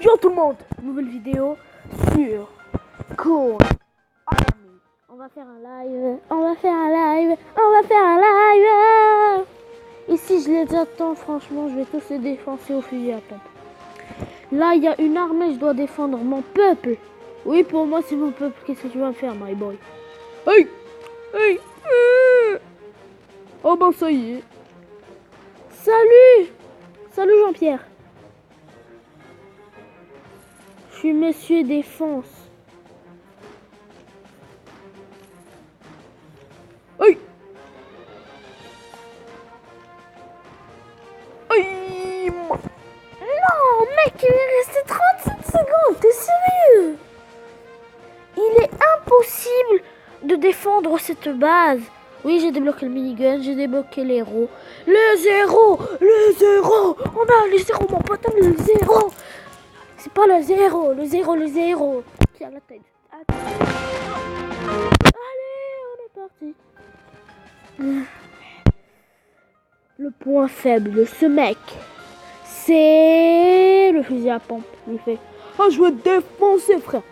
Yo tout le monde, nouvelle vidéo sur Call Army. On va faire un live, Ici je les attends, franchement je vais tous les défoncer au fusil à pompe. Là il y a une armée, je dois défendre mon peuple. Oui, pour moi c'est mon peuple, qu'est-ce que tu vas me faire my boy? Hey, hey, oh ben ça y est. Salut Jean-Pierre. Je suis Monsieur Défense. Aïe! Aïe! Non, mec, il est resté 37 secondes, t'es sérieux? Il est impossible de défendre cette base. Oui, j'ai débloqué le minigun, j'ai débloqué les héros. Le zéro! On a le zéro, mon pote, le zéro! C'est pas le zéro qui a la tête. Allez, on est parti. Le point faible de ce mec, c'est le fusil à pompe. Il fait « Ah, je veux te défoncer, frère !»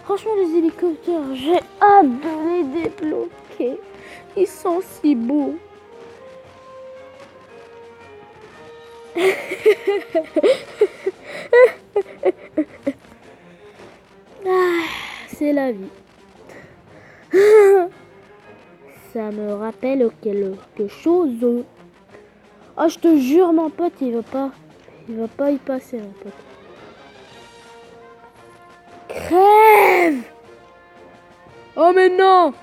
Franchement, les hélicoptères, j'ai hâte de les débloquer. Ils sont si beaux. C'est la vie. Ça me rappelle quelque chose. Oh, je te jure, mon pote, il va pas y passer, mon pote. Crève! Oh, mais non!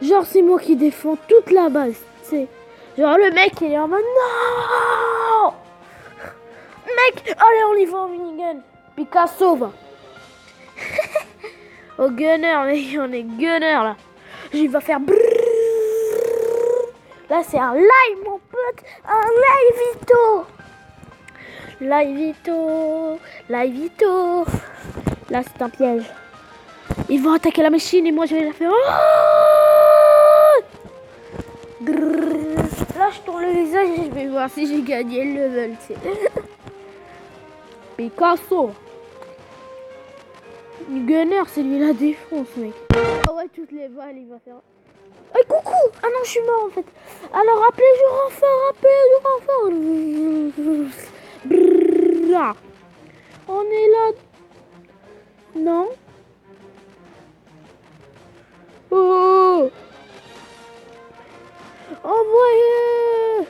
Genre, c'est moi qui défends toute la base, tu sais. Genre, le mec, il est en mode non! Mec, allez, on y va en minigun. Picasso, va. Oh, gunner, mec, on est gunner, là. J'y vais faire brrrr. Là, c'est un live, mon pote. Un live vito. Là, c'est un piège. Ils vont attaquer la machine et moi, je vais la faire. Là, je tourne le visage et je vais voir si j'ai gagné le level, tu sais. Picasso. Gunner, c'est lui la défonce, mec. Ah ouais, toutes les balles, il va faire. Hey, coucou! Ah non, je suis mort en fait. Alors, appelez du renfort. On est là. Non? Oh! Envoyez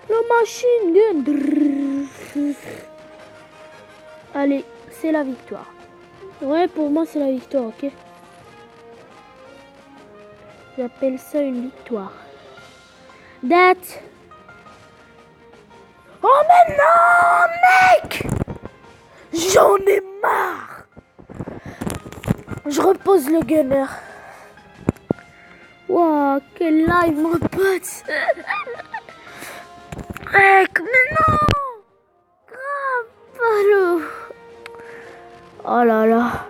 le machine gun. Allez, c'est la victoire. Ouais, pour moi, c'est la victoire, ok? J'appelle ça une victoire. Date. Oh mais non, mec! J'en ai marre. Je repose le gunner. Wow, quel live, mon pote. Mec, mais non! Grave, Palo. Oh là là.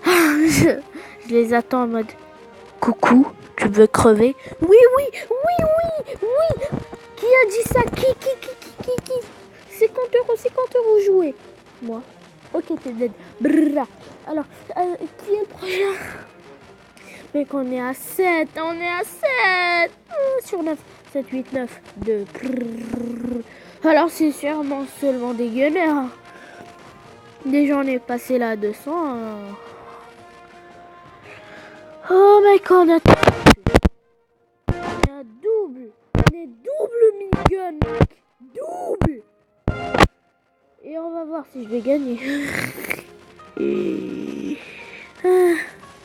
Je les attends en mode... Coucou, tu veux crever? Oui. Qui a dit ça? Qui? 50 euros jouer. Moi. Ok, t'es dead. Brrra. Alors, qui est le prochain? Mec, on est à 7. Sur 9. 7, 8, 9. 2. Alors, c'est sûrement seulement des gunners. Déjà, on est passé là à 200. Oh mec, on a double minigun, mec. Double. Et on va voir si je vais gagner.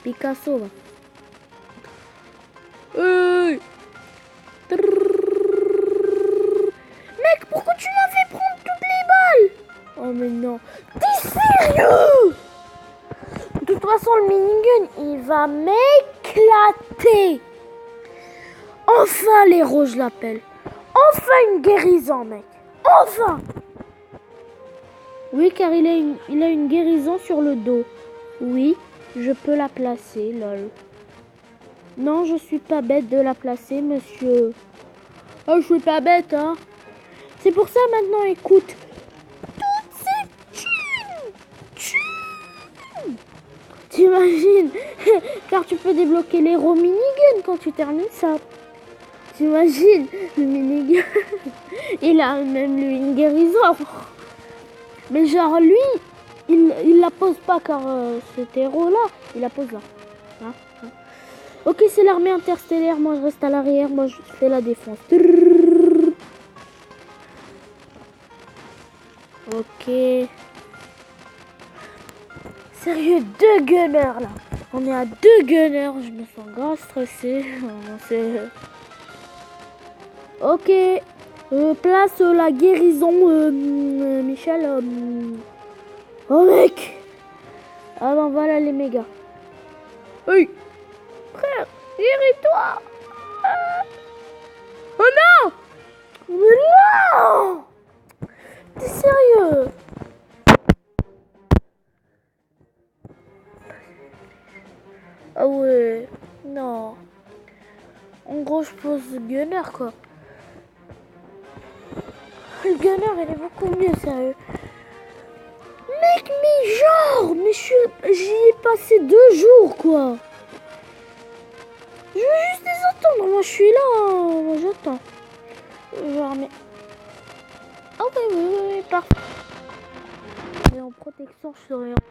Picasso, va. Mec, pourquoi tu m'as fait prendre toutes les balles? Oh mais non. T'es sérieux? De toute façon, le minigun, il va m'éclater. Enfin, l'héros, je l'appelle. Enfin, une guérison, mec. Enfin. Oui, car il a une guérison sur le dos. Oui, je peux la placer, lol. Non, je suis pas bête de la placer, monsieur. Oh, je suis pas bête, hein. C'est pour ça, maintenant, écoute. Toutes T'imagines? Car tu peux débloquer l'héros minigun quand tu termines ça. T'imagines? Le minigun. Il a même lui une guérison. Mais genre lui, il la pose pas car cet héros-là, il la pose là. Hein, hein. Ok, c'est l'armée interstellaire. Moi, je reste à l'arrière. Moi, je fais la défense. Ok. Sérieux, 2 gunners là. On est à 2 gunners. Je me sens grave stressée. Ok. Place la guérison, Michel. Oh mec. Ah ben voilà les mégas. Hey. Frère, guéris-toi. Oh non. Mais non. T'es sérieux? Ah ouais, non. En gros, je pose gunner quoi. Le gunner, il est beaucoup mieux, sérieux. Mec, mais genre, mais j'y ai passé 2 jours quoi. Je veux juste les attendre. Moi, je suis là. Moi, j'attends. Genre, mais. Ah oui, parfait. Et en protection, je serai en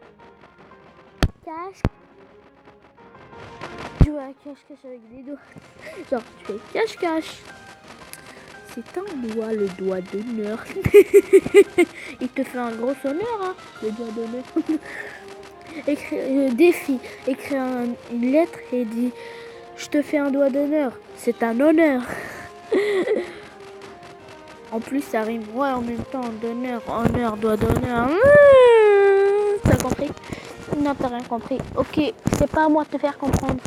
cache. Tu vois, cache-cache avec des doigts. Genre, tu fais cache-cache. C'est un doigt, le doigt d'honneur. Il te fait un gros honneur, hein, le doigt d'honneur. Défi, écris une lettre et dit je te fais un doigt d'honneur. C'est un honneur. En plus, ça rime. Ouais, en même temps, d'honneur, honneur, doigt d'honneur. T'as compris? Non, t'as rien compris. Ok, c'est pas à moi de te faire comprendre.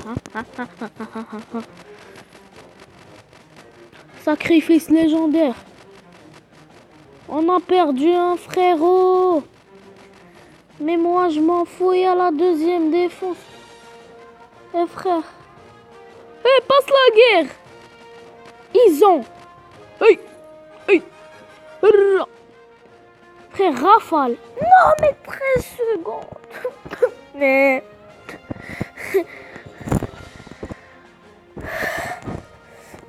Sacrifice légendaire. On a perdu un frérot. Mais moi, je m'en fous. Il y a la 2e défense. Eh frère. Eh, passe la guerre. Ils ont. Hey. Hey. Frère, rafale. Non, mais 13 secondes. Mais.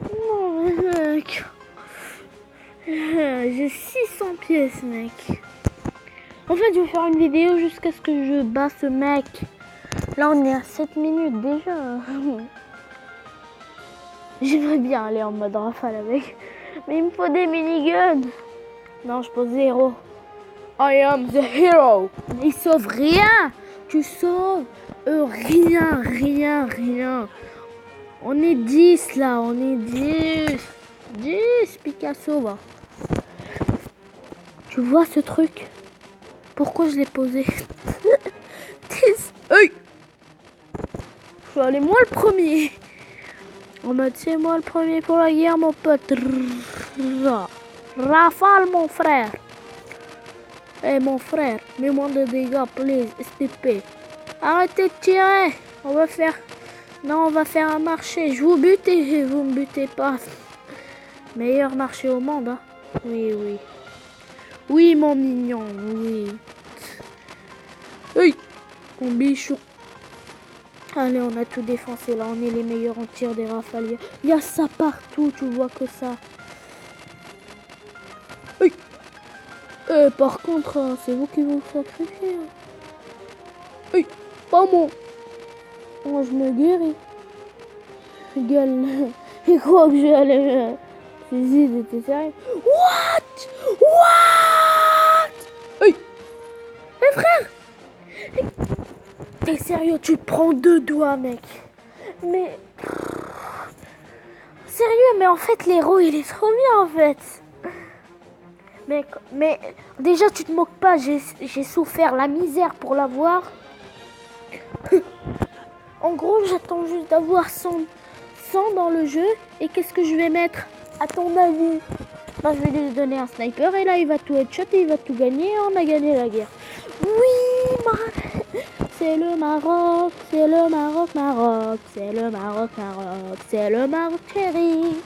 Non, mec. J'ai 600 pièces, mec. En fait, je vais faire une vidéo jusqu'à ce que je bats ce mec. Là, on est à 7 minutes déjà. J'aimerais bien aller en mode rafale avec. Mais il me faut des miniguns. Non, je pose 0. I am the hero. Il sauve rien. Tu sauves rien. On est 10 là, on est 10. 10 Picasso va. Tu vois ce truc? Pourquoi je l'ai posé? 10. Hey. Je vais aller moi le premier. On m'a dit c'est moi le premier pour la guerre mon pote. Rafale mon frère. Eh mon frère, mets-moi de dégâts, please, STP. Arrêtez de tirer. On va faire un marché. Je vous bute et vous me butez pas. Meilleur marché au monde, hein. Oui. Oui, mon mignon, oui. Hey, mon bichon. Allez, on a tout défoncé là. On est les meilleurs en tir des rafales. Il y a ça partout, tu vois que ça. Hey. Par contre, c'est vous qui vous sacrifiez. Hey, pas moi. Moi, je me guéris. Gueule. Il croit que je vais aller... Vas-y, t'es sérieux? What? Hey. Hey, frère. T'es sérieux? Tu prends 2 doigts, mec. Mais... Sérieux, mais en fait, l'héros, il est trop bien, en fait. Mais déjà, tu te moques pas. J'ai souffert la misère pour l'avoir. En gros, j'attends juste d'avoir 100 dans le jeu. Et qu'est-ce que je vais mettre, à ton avis? Bah, je vais lui donner un sniper. Et là, il va tout headshot et il va tout gagner. Et on a gagné la guerre. Oui, c'est le Maroc. C'est le Maroc. C'est le Maroc. C'est le Maroc, chérie.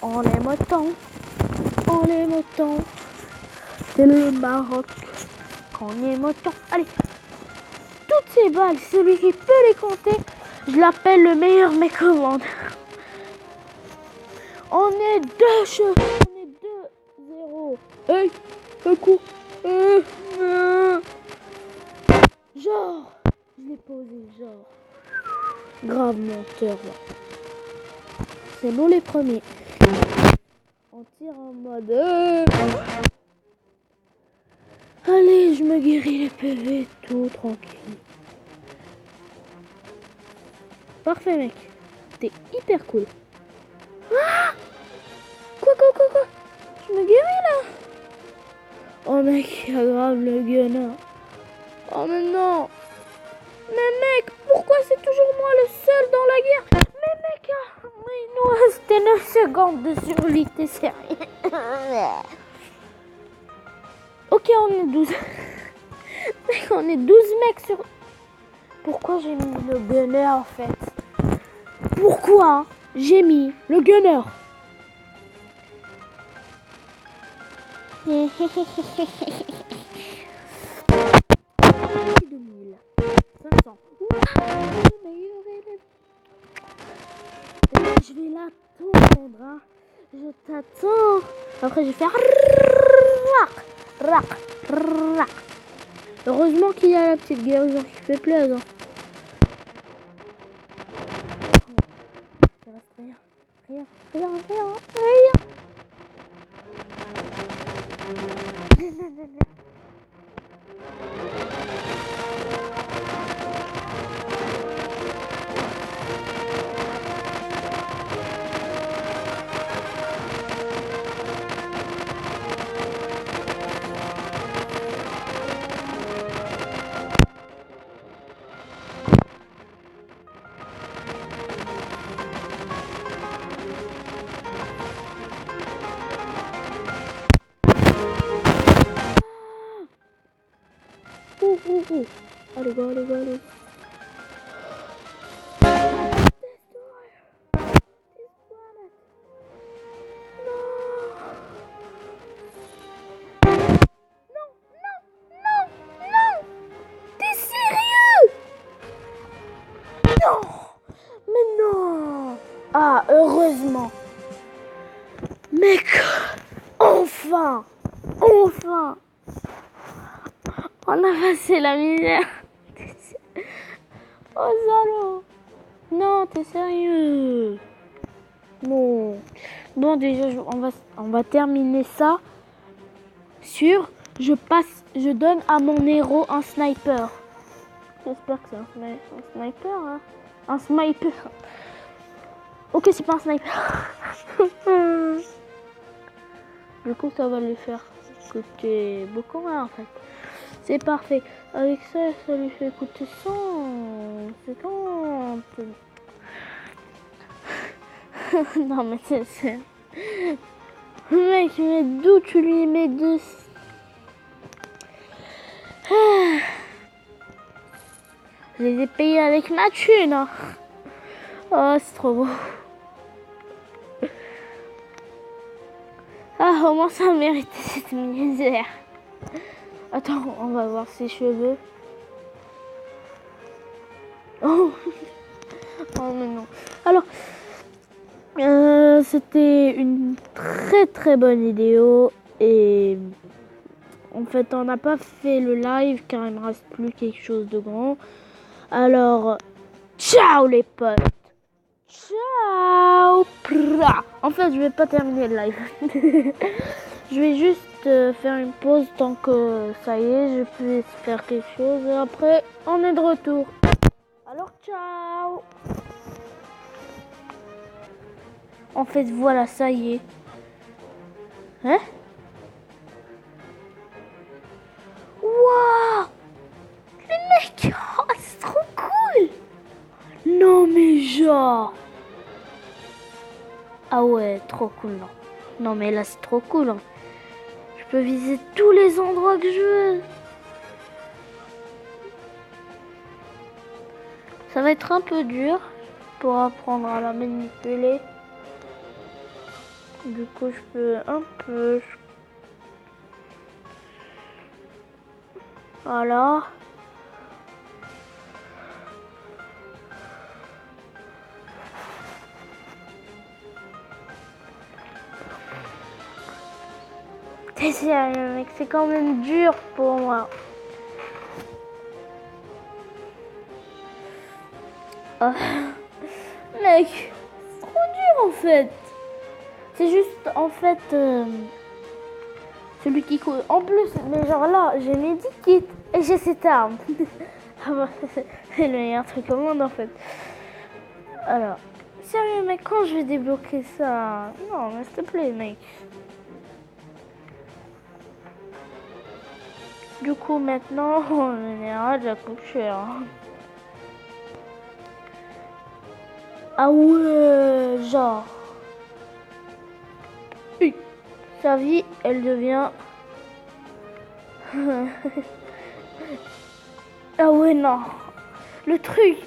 On aime autant. C'est le Maroc. On aime autant. Allez. toutes ces balles. Celui qui peut les compter, je l'appelle le meilleur mécommande. On est 2 chevaux. On est 2-0. Hey, un coup. Genre, je l'ai posé, genre. Grave menteur, là. C'est nous les premiers. On tire en mode... Allez, je me guéris les PV, tout tranquille. Parfait, mec. T'es hyper cool. Ah, quoi je me guéris, là. Oh, mec, il aggrave le gunner. Oh, mais non. Mais mec, pourquoi c'est toujours moi le seul dans la guerre? Mais mec, il nous restait 9 secondes de survie, t'es sérieux? Ok, on est 12. Mec, on est 12 mecs sur... Pourquoi j'ai mis le gunner en fait? Pourquoi j'ai mis le gunner? 2500. Je vais l'attendre, hein. Je t'attends. Après, je vais faire... Heureusement qu'il y a la petite guérison qui fait plaisir. Il reste rien. Allez, go. Non. T'es sérieux? Non. Mais non. Ah, heureusement. Mec, enfin. On a passé la misère. Oh, salaud. Non, t'es sérieux? Non. Bon, déjà, on va terminer ça sur... Je donne à mon héros un sniper. J'espère que c'est un sniper, hein. Un sniper. Ok, c'est pas un sniper. Du coup, ça va lui faire coûter beaucoup moins, en fait. C'est parfait. Avec ça, ça lui fait coûter 150. Non, mais c'est... Mec, mais d'où tu lui mets deux... Je les ai payés avec ma thune. Hein. Oh, c'est trop beau. Ah, au moins ça mérite cette misère. Attends, on va voir ses cheveux. Oh, oh non. Alors, c'était une très bonne vidéo. Et en fait, on n'a pas fait le live car il me reste plus quelque chose de grand. Alors, ciao les potes. Ciao. En fait, je vais pas terminer le live. Je vais juste faire une pause tant que ça y est, je puisse faire quelque chose. Et après, on est de retour. Alors, ciao. En fait, voilà, ça y est. Hein? Waouh! Les mecs, oh, c'est trop cool! Non, mais genre... Ah ouais, trop cool, non. Non, mais là, c'est trop cool. Hein. Je peux viser tous les endroits que je veux. Ça va être un peu dur pour apprendre à la manipuler. Du coup, je peux un peu... Voilà. sérieux, mec, c'est quand même dur pour moi. Oh. Mec, c'est trop dur en fait. C'est juste en fait celui qui court. En plus, mais genre là, j'ai mes 10 kits et j'ai cette arme. C'est le meilleur truc au monde en fait. Alors, sérieux mec, quand je vais débloquer ça? Non, mais s'il te plaît mec. Du coup maintenant, en général, ça coûte cher. Ah ouais, genre. Sa vie, elle devient... Ah ouais, non. Le truc.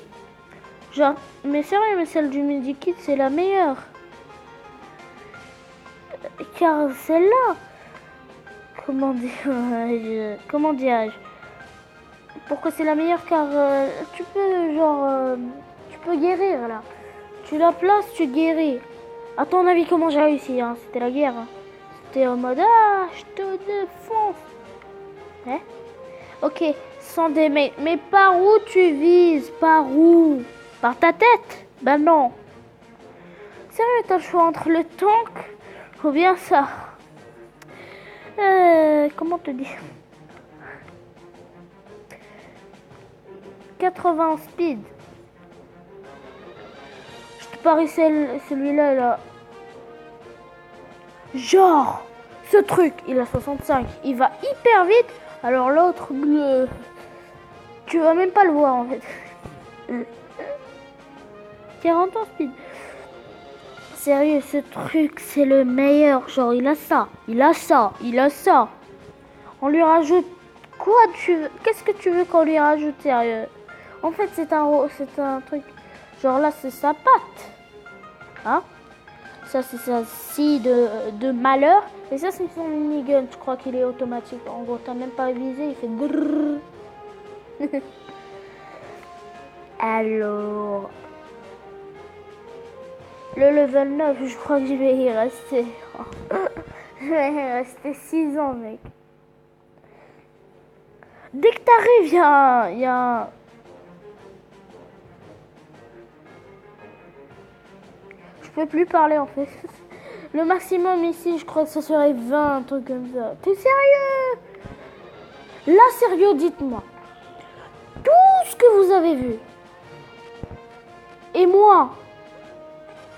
Genre, mais sérieux, mais celle du Medikit, c'est la meilleure. Car celle-là... Comment dirais-je? Pourquoi c'est la meilleure? Car tu peux, genre... tu peux guérir, là. Tu la places, tu guéris. À ton avis, comment j'ai réussi, hein? C'était la guerre, hein. C'était en mode, ah, je te défonce. Hein? Ok, sans des mais par où tu vises? Par où? Par ta tête? Ben non. Sérieux, t'as le choix entre le tank ou bien ça? Comment te dire? 80 speed. Je te parie celui-là, là. Genre, ce truc, il a 65. Il va hyper vite. Alors l'autre, tu vas même pas le voir en fait. 40 en speed. Sérieux, ce truc, c'est le meilleur. Genre, il a ça, il a ça, il a ça. On lui rajoute quoi tu veux? Qu'est-ce que tu veux qu'on lui rajoute, sérieux? En fait, c'est un truc. Genre là, c'est sa patte. Hein? Ça, c'est sa scie de malheur. Et ça, c'est son minigun. Je crois qu'il est automatique. En gros, t'as même pas visé, il fait grrrr. Alors, le level 9, je crois que je vais y rester. Je vais y rester 6 ans, mec. Dès que t'arrives, il y a... Je peux plus parler, en fait. Le maximum ici, je crois que ça serait 20, un truc comme ça. T'es sérieux? Là, sérieux, dites-moi. Tout ce que vous avez vu. Et moi,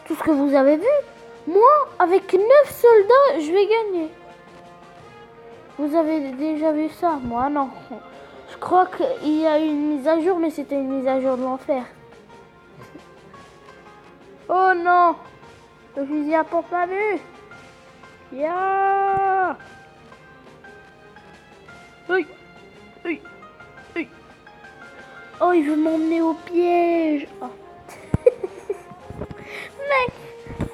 tout ce que vous avez vu, moi, avec 9 soldats, je vais gagner. Vous avez déjà vu ça? Moi, non. Je crois qu'il y a eu une mise à jour, mais c'était une mise à jour de l'enfer. Oh non! Le fusil à pompe m'a vu! Ya! Oui! Oui! Oui! Oh, il veut m'emmener au piège! Oh. Mec!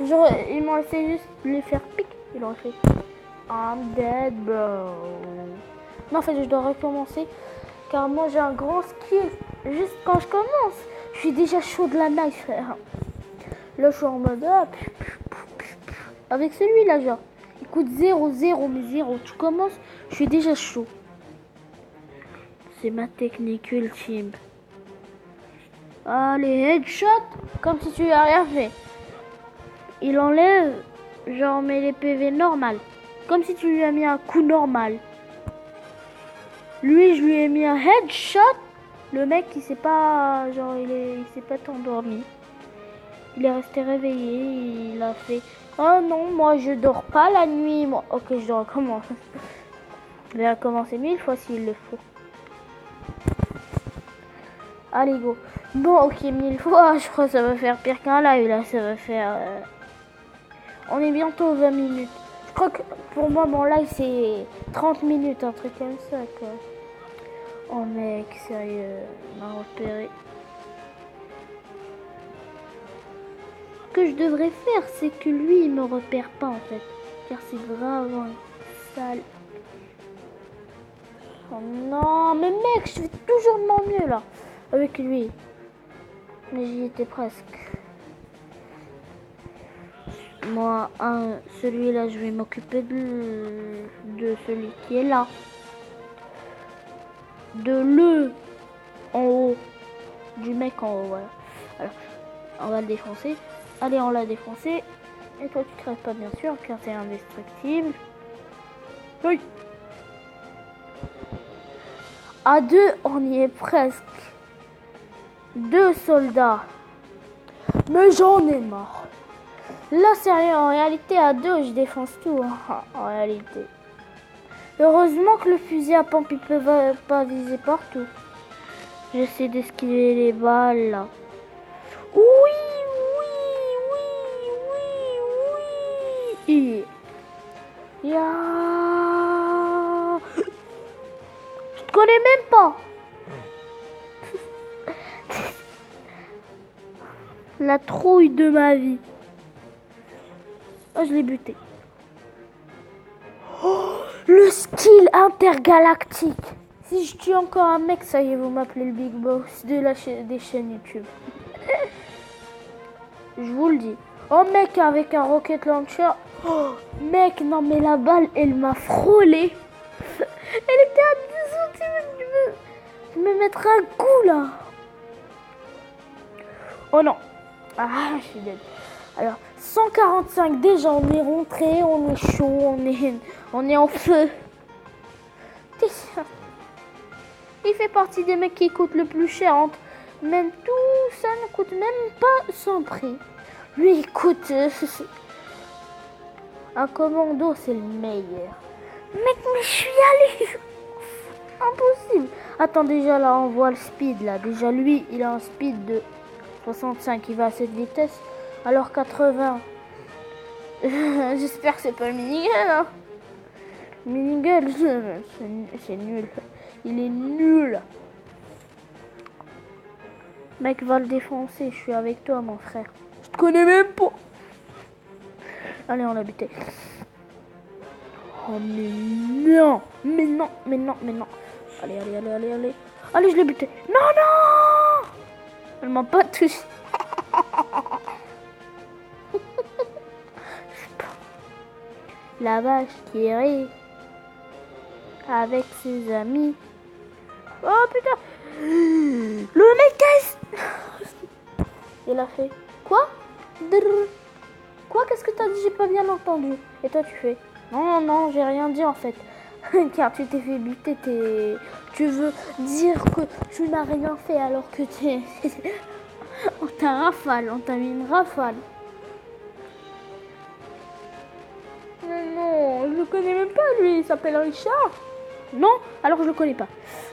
Genre, il m'a laissé juste les faire pique. Il aurait fait I'm dead, bro. Non, en fait, je dois recommencer. Car moi, j'ai un grand skill. Juste quand je commence, je suis déjà chaud de la knife, frère. Là, je suis en mode... avec celui-là, genre. Il coûte 0, 0, mais 0. Tu commences, je suis déjà chaud. C'est ma technique ultime. Allez, headshot, comme si tu n'as rien fait. Il enlève, genre, met les PV normal. Comme si tu lui as mis un coup normal. Lui, je lui ai mis un headshot. Le mec, il s'est pas... Genre, il s'est pas endormi. Il est resté réveillé. Il a fait... Oh non, moi, je dors pas la nuit. Moi. Ok, je dois recommencer. Je vais recommencer 1000 fois s'il le faut. Allez, go. Bon, ok, 1000 fois. Je crois que ça va faire pire qu'un live, là. Ça va faire... On est bientôt aux 20 minutes. Je crois que pour moi, mon live, c'est 30 minutes, un truc comme ça, quoi. Oh, mec, sérieux, il m'a repéré. Ce que je devrais faire, c'est que lui, il me repère pas, en fait. Car c'est grave sale. Oh non, mais mec, je fais toujours de mon mieux, là, avec lui. Mais j'y étais presque. Moi, celui-là, je vais m'occuper de celui qui est là. En haut. Du mec en haut, voilà. Alors, on va le défoncer. Allez, on l'a défoncé. Et toi, tu crèves pas, bien sûr, car t'es indestructible. Oui. À 2, on y est presque. 2 soldats. Mais j'en ai marre. Là, sérieux, en réalité, à 2, je défonce tout. Hein, en réalité. Heureusement que le fusil à pompe, il peut pas viser partout. J'essaie d'esquiver les balles, là. Oui, oui. Ya. Je te connais même pas. La trouille de ma vie. Oh, je l'ai buté. Oh, le skill intergalactique. Si je tue encore un mec, ça y est, vous m'appelez le Big Boss des chaînes YouTube. Je vous le dis. Oh mec, avec un rocket launcher. Oh, mec, non mais la balle, elle m'a frôlé. Elle était à 10 cm de me mettre un coup là. Oh non. Ah, je suis dead. Alors, 145 déjà, on est rentré, on est chaud, on est en feu. Il fait partie des mecs qui coûtent le plus cher. Même tout ça ne coûte même pas son prix. Lui, il coûte... un commando, c'est le meilleur. Mec, mais je suis allé. Impossible. Attends, déjà là, on voit le speed là. Déjà, lui, il a un speed de 65. Il va à cette vitesse. Alors 80. J'espère que c'est pas le minigun, hein. Minigun, c'est nul. Il est nul. Mec, va le défoncer. Je suis avec toi, mon frère. Je te connais même pas. Allez, on l'a buté. Oh, mais non. Mais non, mais non, mais non. Allez, allez, allez, allez, allez. Allez, je l'ai buté. Non, non. Elle m'a pas touché. La vache qui rit avec ses amis. Oh putain. Le mec il a fait quoi? Quoi? Qu'est-ce que t'as dit? J'ai pas bien entendu. Et toi tu fais non, non, j'ai rien dit en fait. Car tu t'es fait buter, tu veux dire que tu n'as rien fait alors que on t'a rafale, on t'a mis une rafale. Non, je le connais même pas lui, il s'appelle Richard. Non, alors je le connais pas.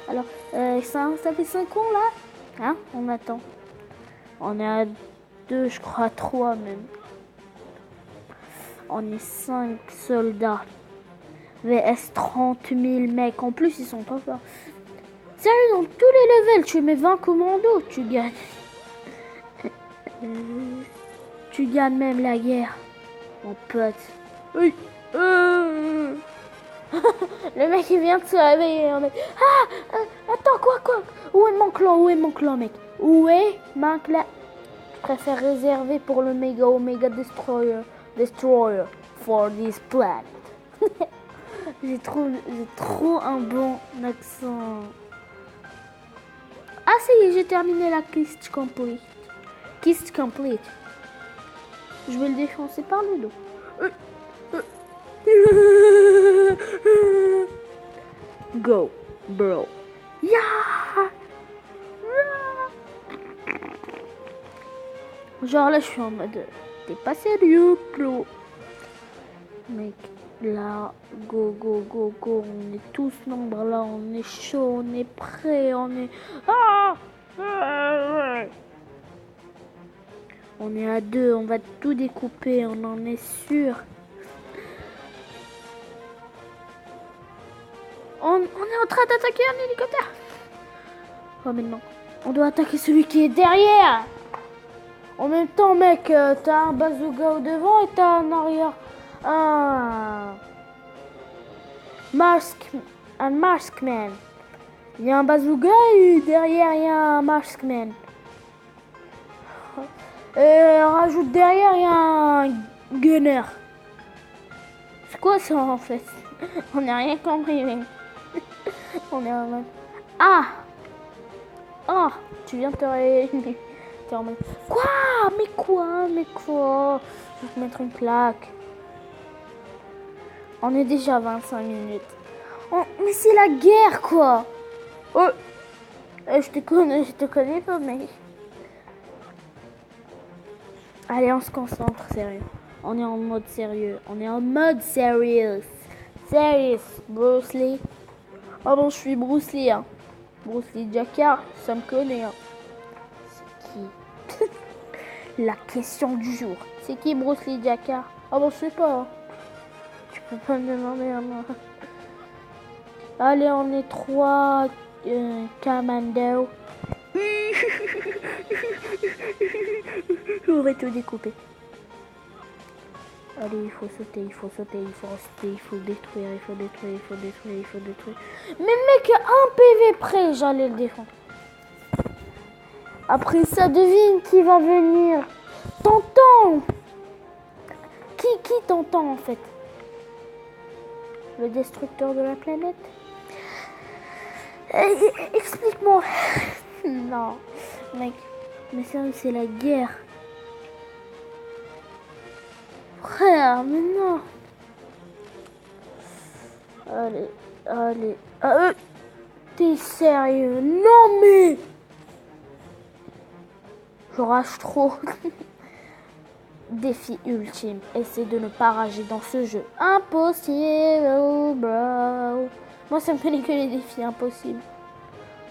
Alors, ça fait 5 ans là. Hein, on attend. On est à 2, je crois, à 3 même. On est 5 soldats. VS 30 000 mecs. En plus, ils sont pas forts. Sérieux, dans tous les levels, tu mets 20 commandos, tu gagnes. Tu gagnes même la guerre, mon pote. Oui. Le mec il vient de se réveiller. Attends, quoi? Où est mon clan, mec? Où est mon clan? Je préfère réserver pour le méga Omega Destroyer for this planet. J'ai trop un bon accent. Ah, ça y est, j'ai terminé la quest complete. Je vais le défoncer par le dos. Go, bro. Yeah. Genre là, je suis en mode, t'es pas sérieux, bro. Mec, là, go. On est tous nombreux là, on est chaud, on est prêt, on est... On est à 2, on va tout découper, on en est sûr. On est en train d'attaquer un hélicoptère. Oh mais non, on doit attaquer celui qui est derrière. En même temps, mec, t'as un bazooka au devant et t'as un arrière. Un maskman. Il y a un bazooka et derrière il y a un maskman. Rajoute derrière il y a Gunner. C'est quoi ça en fait? On n'a rien compris, mec. On est en mode... Ah! Ah! Tu viens de te réunir. T'es en mode... Quoi? Mais quoi? Mais quoi? Je vais te mettre une claque. On est déjà à 25 minutes. Mais c'est la guerre, quoi! Oh! Je te connais pas, mec. Allez, on se concentre, sérieux. On est en mode sérieux. On est en mode sérieux. Sérieux. Bruce Lee. Ah bon, je suis Bruce Lee, hein. Bruce Lee Jacquard, ça me connaît, hein. C'est qui? La question du jour. C'est qui Bruce Lee Jacquard? Ah bon, je sais pas, hein. Tu peux pas me demander à moi. Allez, on est 3 commando. On va tout découper. Allez, il faut sauter, il faut sauter, il faut rester, il faut détruire, il faut détruire, il faut détruire, il faut détruire. Mais mec, un PV près, j'allais le défendre. Après ça, devine qui va venir. Tonton. Qui Tonton en fait? Le destructeur de la planète? Explique-moi. Non, mec, mais sérieux, c'est la guerre. Frère, mais non. Allez. T'es sérieux? Non, mais... Je rage trop. Défi ultime. Essaie de ne pas rager dans ce jeu. Impossible, bro. Moi, ça me fait que les défis impossibles.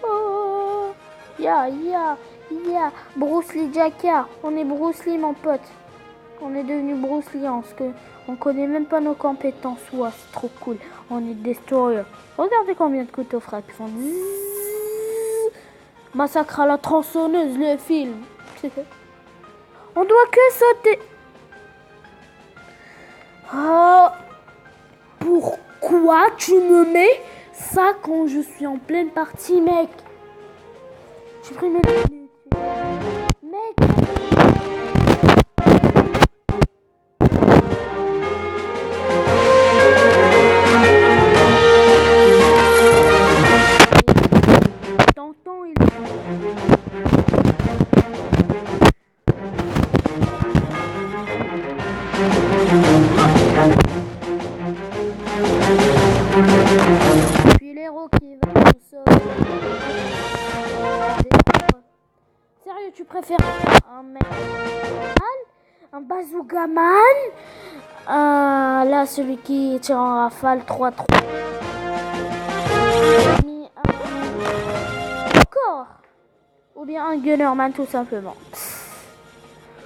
Oh, yeah. Bruce Lee Jacquard. On est Bruce Lee, mon pote. On est devenu Bruce Lee, parce que on connaît même pas nos compétences. Ouais, c'est trop cool. On est Destroyer. Regardez combien de couteaux frappent. Ils font zzzz. Massacre à la tronçonneuse, le film. On doit que sauter. Oh, pourquoi tu me mets ça quand je suis en pleine partie, mec? J'ai pris mes... Mec. Tonton, il... Puis l'héros qui va tout seul. Sérieux, tu préfères un mec un bazooka man, là celui qui tire en rafale 3-3. Encore. Ou bien un gunnerman tout simplement.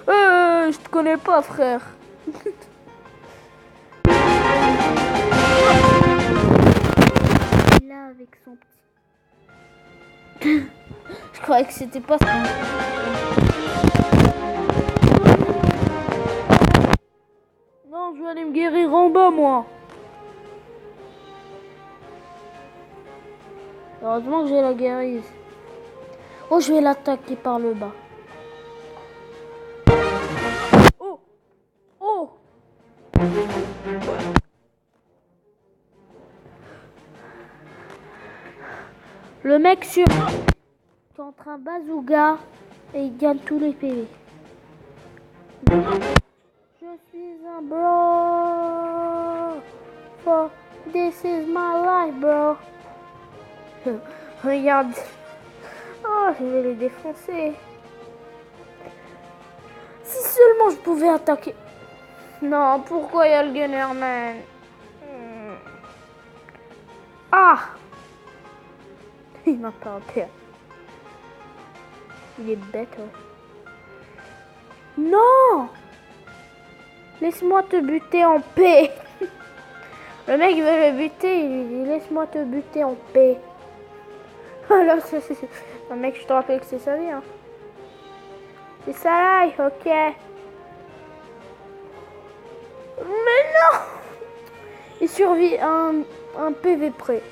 Je te connais pas, frère. Là avec son petit. Je croyais que c'était pas ça. Non, je vais aller me guérir en bas, moi. Heureusement que j'ai la guérisse. Oh, je vais l'attaquer par le bas. Oh. Le mec sur contre un bazooka et il gagne tous les PV. Je suis un bro. For this is my life, bro. Regarde. Oh, je vais les défoncer. Si seulement je pouvais attaquer. Non, pourquoi il y a le gunnerman? Ah! Il m'a pas en terre. Il est bête, ouais. Non! Laisse-moi te buter en paix. Le mec veut le buter, il lui dit laisse-moi te buter en paix. Alors, c'est... Un mec, je te rappelle que c'est sa vie, hein. C'est ça là, ok. Mais non! Il survit un PV près.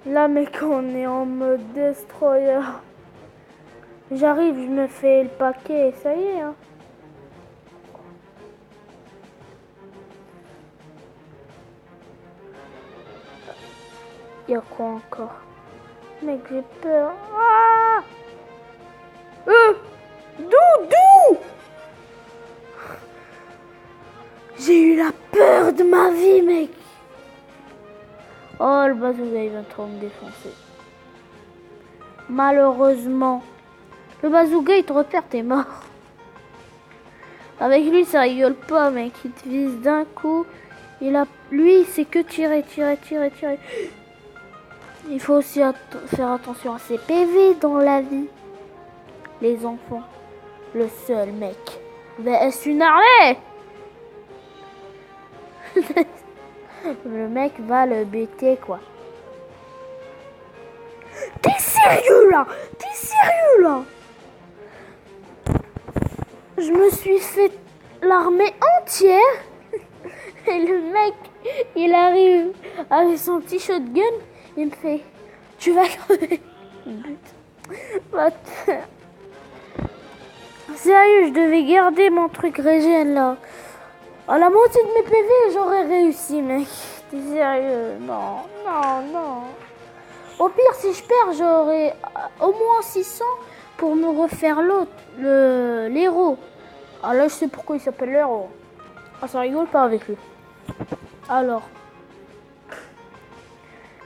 Là, mec, on est en mode destroyer. J'arrive, je me fais le paquet, ça y est, hein. Il y a quoi encore? Mec, j'ai peur. Ah! Doudou! J'ai eu la peur de ma vie, mec. Oh, le bazooka, il va trop me défoncer. Malheureusement. Le bazooka, il te repère, t'es mort. Avec lui, ça rigole pas, mec. Il te vise d'un coup. Lui, c'est que tirer. Il faut aussi faire attention à ses PV dans la vie. Les enfants. Le seul mec. VS une armée. Le mec va le buter, quoi. T'es sérieux là? Je me suis fait l'armée entière. Et le mec, il arrive avec son petit shotgun. Il me fait, tu vas crever. Sérieux, je devais garder mon truc régène là. À la moitié de mes PV, j'aurais réussi, mec. T'es sérieux? Non. Au pire, si je perds, j'aurai au moins 600 pour me refaire l'autre, l'héros. Ah là, je sais pourquoi il s'appelle l'héros. Ah, ça rigole pas avec lui. Alors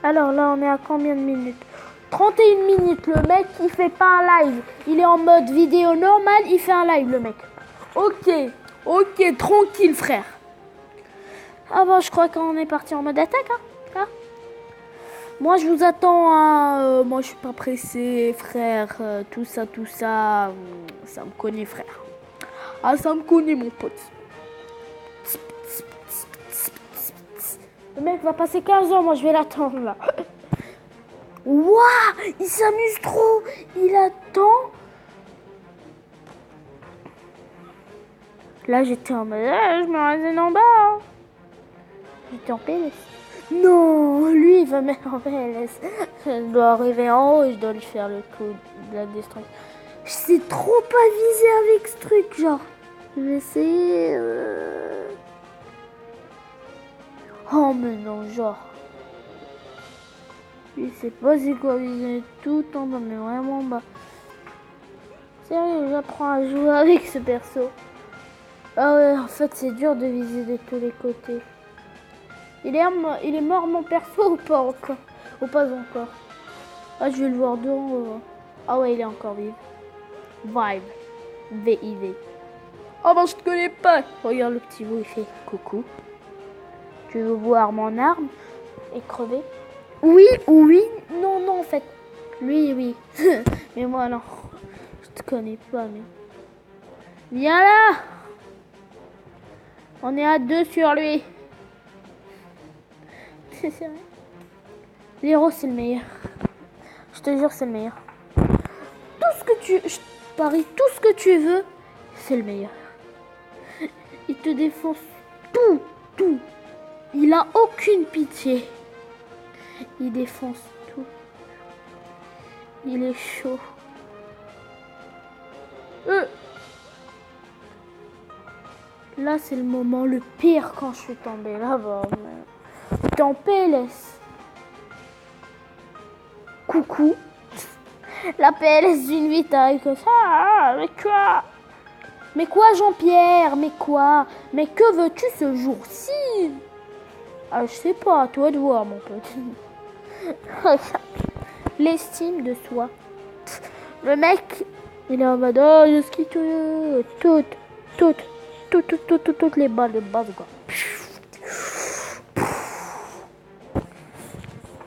là, on est à combien de minutes? 31 minutes. Le mec, il fait pas un live. Il est en mode vidéo normale, il fait un live, le mec. Ok, tranquille, frère. Ah bon, je crois qu'on est parti en mode attaque, hein. Moi, je vous attends. Moi, je suis pas pressé, frère. Tout ça. Ça me connaît, frère. Ah, ça me connaît, mon pote. Le mec va passer 15 ans. Moi, je vais l'attendre, là. Waouh, il s'amuse trop. Il attend. Là, j'étais en mode, je me résine en bas. J'étais en PLS. Non, lui, il va mettre en PLS. Je dois arriver en haut et je dois lui faire le coup de la destruction. Je sais trop pas viser avec ce truc, genre. Je vais essayer. Oh, mais non, genre. Je sais pas c'est quoi viser tout en bas, mais vraiment en bas. Sérieux, j'apprends à jouer avec ce perso. Ah ouais, en fait, c'est dur de viser de tous les côtés. Il est mort mon perso ou pas encore? Ou pas encore? Ah, je vais le voir de haut. Ah ouais, il est encore vif. Vive. V-I-V. Oh bah, je te connais pas. Regarde le petit bout, il fait coucou. Tu veux voir mon arme et crever? Oui, non, en fait. Lui, oui. Mais moi, non. Je te connais pas, mais... Viens là! On est à 2 sur lui. C'est sérieux? L'héros, c'est le meilleur. Je te jure, c'est le meilleur. Je parie tout ce que tu veux, c'est le meilleur. Il te défonce tout. Il a aucune pitié. Il défonce tout. Il est chaud. Là, c'est le moment le pire quand je suis tombée là-bas. T'es en PLS. Coucou. La PLS d'une vie t'arrive comme ça. Mais quoi, Jean-Pierre? Mais quoi? Mais que veux-tu ce jour-ci? Ah, je sais pas, à toi de voir, mon pote. L'estime de soi. Le mec, il est en mode, oh, je skie toutes les balles de base, quoi.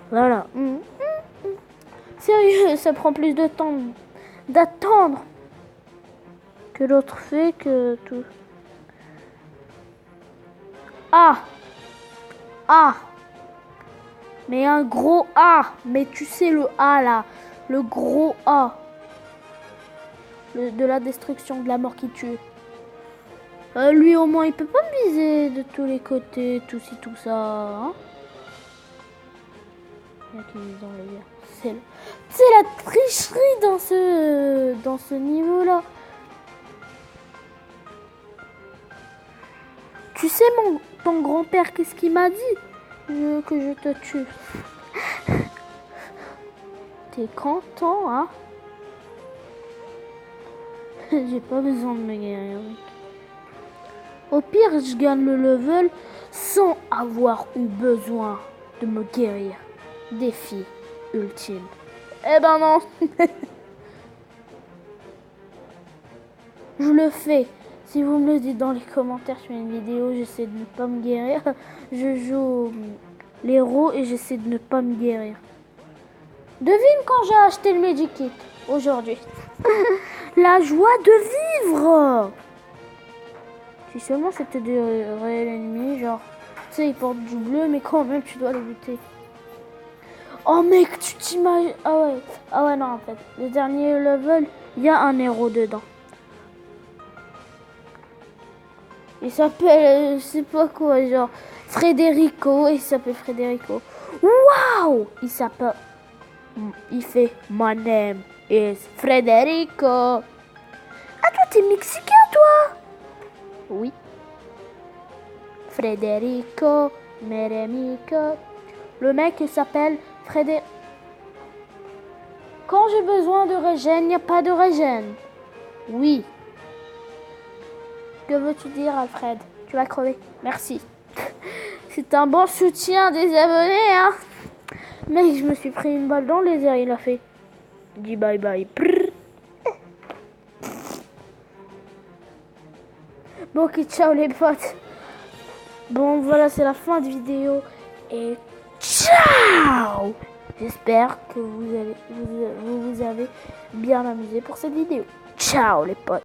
Voilà. Sérieux, ça prend plus de temps d'attendre que l'autre fait que tout. Ah. Mais un gros A. Mais tu sais le A là. Le gros A. De la destruction, de la mort qui tue. Lui au moins il peut pas me viser de tous les côtés, tout ci, tout ça. Hein, c'est la tricherie dans ce niveau-là. Tu sais ton grand-père qu'est-ce qu'il m'a dit? Que je te tue. T'es content, hein? J'ai pas besoin de me guérir, mec. Au pire, je gagne le level sans avoir eu besoin de me guérir. Défi ultime. Eh ben non. Je le fais. Si vous me le dites dans les commentaires sur une vidéo, j'essaie de ne pas me guérir. Je joue l'héros et j'essaie de ne pas me guérir. Devine quand j'ai acheté le Medikit aujourd'hui. La joie de vivre. Si seulement c'était des réels ennemis, genre, tu sais, ils portent du bleu, mais quand même, tu dois les buter. Oh mec, tu t'imagines... Ah ouais, non, en fait. Le dernier level, il y a un héros dedans. Il s'appelle, je sais pas quoi, genre, Federico. Il s'appelle Federico. Waouh! Il fait, my name is Federico. Ah, toi, t'es mexicain, toi? Oui. Federico, Meremico. Le mec, il s'appelle Frédéric. Quand j'ai besoin de régène, il n'y a pas de régène. Oui. Que veux-tu dire, Alfred? Tu vas crever. Merci. C'est un bon soutien des abonnés, hein. Mec, je me suis pris une balle dans les airs, il a fait. Dis bye bye. Prrr. Bon, ok, ciao les potes. Bon, voilà, c'est la fin de vidéo. Et ciao! J'espère que vous avez bien amusé pour cette vidéo. Ciao les potes.